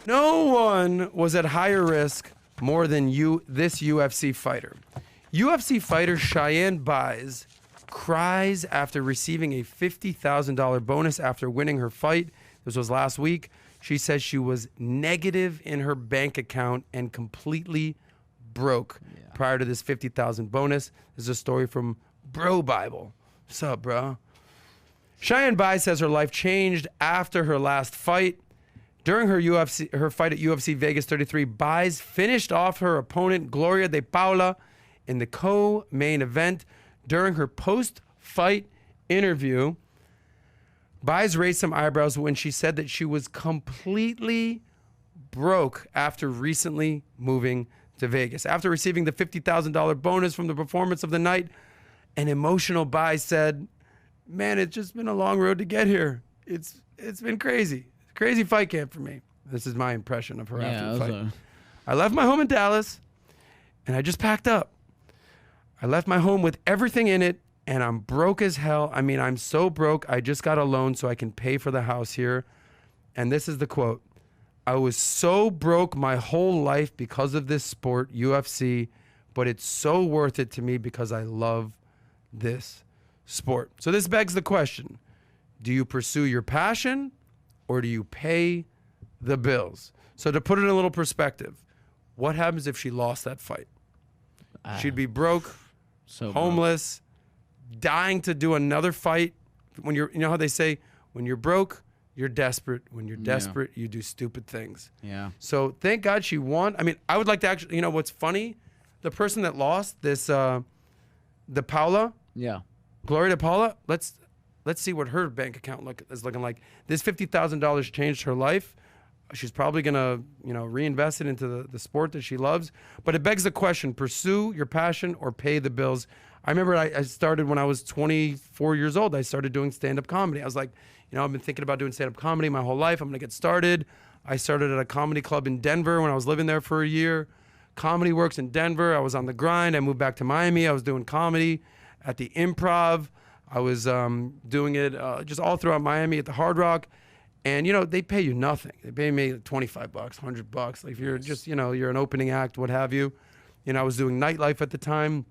No one was at higher risk more than this UFC fighter. UFC fighter Cheyenne Buys cries after receiving a $50,000 bonus after winning her fight. This was last week. She says she was negative in her bank account and completely broke prior to this $50,000 bonus. This is a story from Bro Bible. What's up, bro? Cheyenne Buys says her life changed after her last fight. During her fight at UFC Vegas 33, Buys finished off her opponent Gloria De Paula in the co-main event. During her post-fight interview, Buys raised some eyebrows when she said that she was completely broke after recently moving to Vegas. After receiving the $50,000 bonus from the performance of the night, an emotional Buys said, "Man, it's just been a long road to get here. It's been crazy. Crazy fight camp for me." This is my impression of her after the fight. I left my home in Dallas, and I just packed up. I left my home with everything in it, and I'm broke as hell. I mean, I'm so broke, I just got a loan so I can pay for the house here. And this is the quote. "I was so broke my whole life because of this sport, UFC, but it's so worth it to me because I love this sport." So this begs the question, do you pursue your passion or do you pay the bills? So to put it in a little perspective, what happens if she lost that fight? She'd be broke, homeless, dying to do another fight. When you know how they say, when you're broke, you're desperate. When you're desperate, you do stupid things. Yeah. So thank God she won. I mean, I would like to actually, you know what's funny? The person that lost this, the Paula. Yeah. Gloria De Paula, let's see what her bank account is looking like. This $50,000 changed her life. She's probably gonna, reinvest it into the sport that she loves. But it begs the question: pursue your passion or pay the bills. I remember I started when I was 24 years old. I started doing stand-up comedy. I was like, I've been thinking about doing stand-up comedy my whole life. I'm gonna get started. I started at a comedy club in Denver when I was living there for a year. Comedy Works in Denver. I was on the grind. I moved back to Miami. I was doing comedy at the Improv. I was doing it just all throughout Miami at the Hard Rock. And, they pay you nothing. They pay me $25, $100. Like if you're just, you're an opening act, what have you. I was doing nightlife at the time,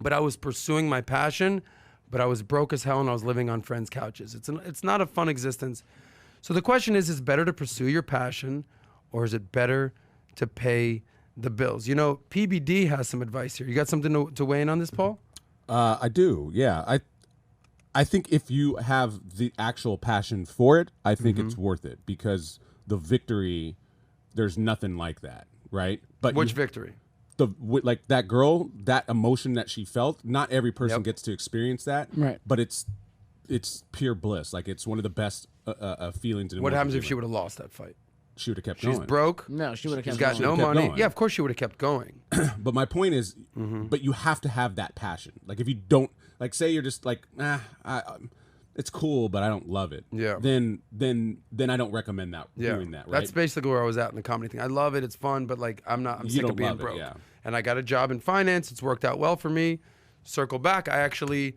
but I was pursuing my passion, but I was broke as hell and I was living on friends' couches. It's not a fun existence. So the question is it better to pursue your passion or is it better to pay the bills? PBD has some advice here. You got something to weigh in on this, Paul? I do, yeah. I think if you have the actual passion for it, I think it's worth it because the victory, there's nothing like that, right? But which victory? Like that girl, that emotion that she felt, not every person gets to experience that, right? But it's pure bliss. Like it's one of the best feelings. What happens if she would have lost that fight? She would have kept going. She's broke. No, she would have kept going. She's got no money. Yeah, of course she would have kept going. But my point is, but you have to have that passion. Like if you don't, like say you're just like, it's cool, but I don't love it. Yeah. Then I don't recommend doing that. Right. That's basically where I was at in the comedy thing. I love it. It's fun, but like I'm sick of being broke. And I got a job in finance. It's worked out well for me. Circle back. I actually,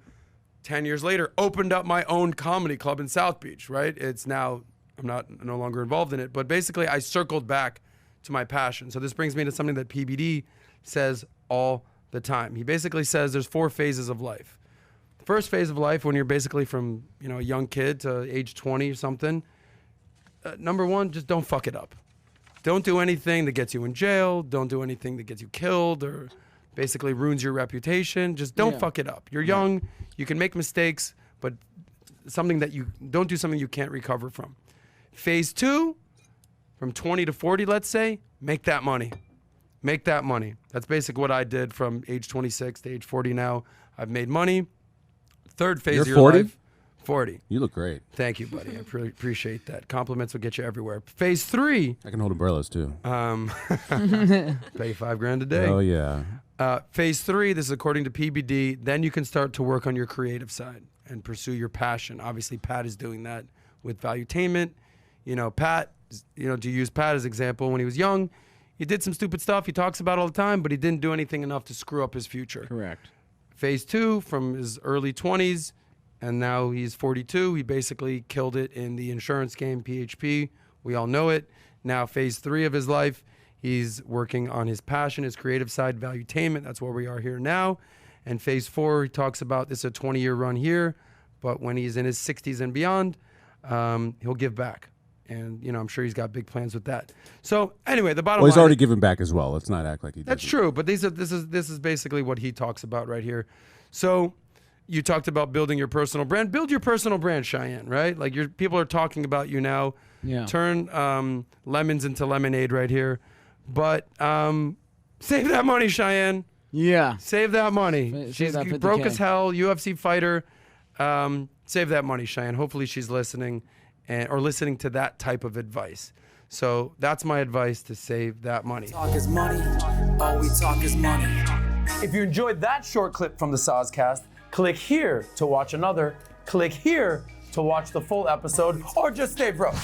10 years later, opened up my own comedy club in South Beach. Right. It's now. I'm no longer involved in it, but basically I circled back to my passion. So this brings me to something that PBD says all the time. He basically says there's 4 phases of life. The first phase of life, when you're basically from a young kid to age 20 or something, number 1, just don't fuck it up. Don't do anything that gets you in jail. Don't do anything that gets you killed or basically ruins your reputation. Just don't fuck it up. You're young. You can make mistakes, but don't do something you can't recover from. Phase 2, from 20 to 40, let's say, make that money. Make that money. That's basically what I did from age 26 to age 40 now. I've made money. Third phase of your 40? life. 40. You look great. Thank you, buddy. I really appreciate that. Compliments will get you everywhere. Phase 3. I can hold umbrellas too. Pay $5,000 a day. Oh, yeah. Phase 3, this is according to PBD, then you can start to work on your creative side and pursue your passion. Obviously, Pat is doing that with Valuetainment. Pat, to use Pat as example, when he was young, he did some stupid stuff he talks about all the time, but he didn't do anything enough to screw up his future. Correct. Phase 2, from his early 20s, and now he's 42. He basically killed it in the insurance game, PHP. We all know it. Now, phase 3 of his life, he's working on his passion, his creative side, Valuetainment. That's where we are here now. And phase 4, he talks about this is a 20-year run here, but when he's in his 60s and beyond, he'll give back. And, I'm sure he's got big plans with that. So anyway, the bottom line. Well, he's already given back as well. Let's not act like he doesn't. That's true, but this is basically what he talks about right here. So you talked about building your personal brand. Build your personal brand, Cheyenne, right? Like people are talking about you now. Yeah. Turn lemons into lemonade right here. But save that money, Cheyenne. Yeah. Save that money. Save She's that 50K. broke as hell, UFC fighter. Save that money, Cheyenne. Hopefully she's listening or listening to that type of advice. So that's my advice, to save that money. Talk is money. All we talk is money. If you enjoyed that short clip from the Soscast, click here to watch another, click here to watch the full episode, or just stay broke.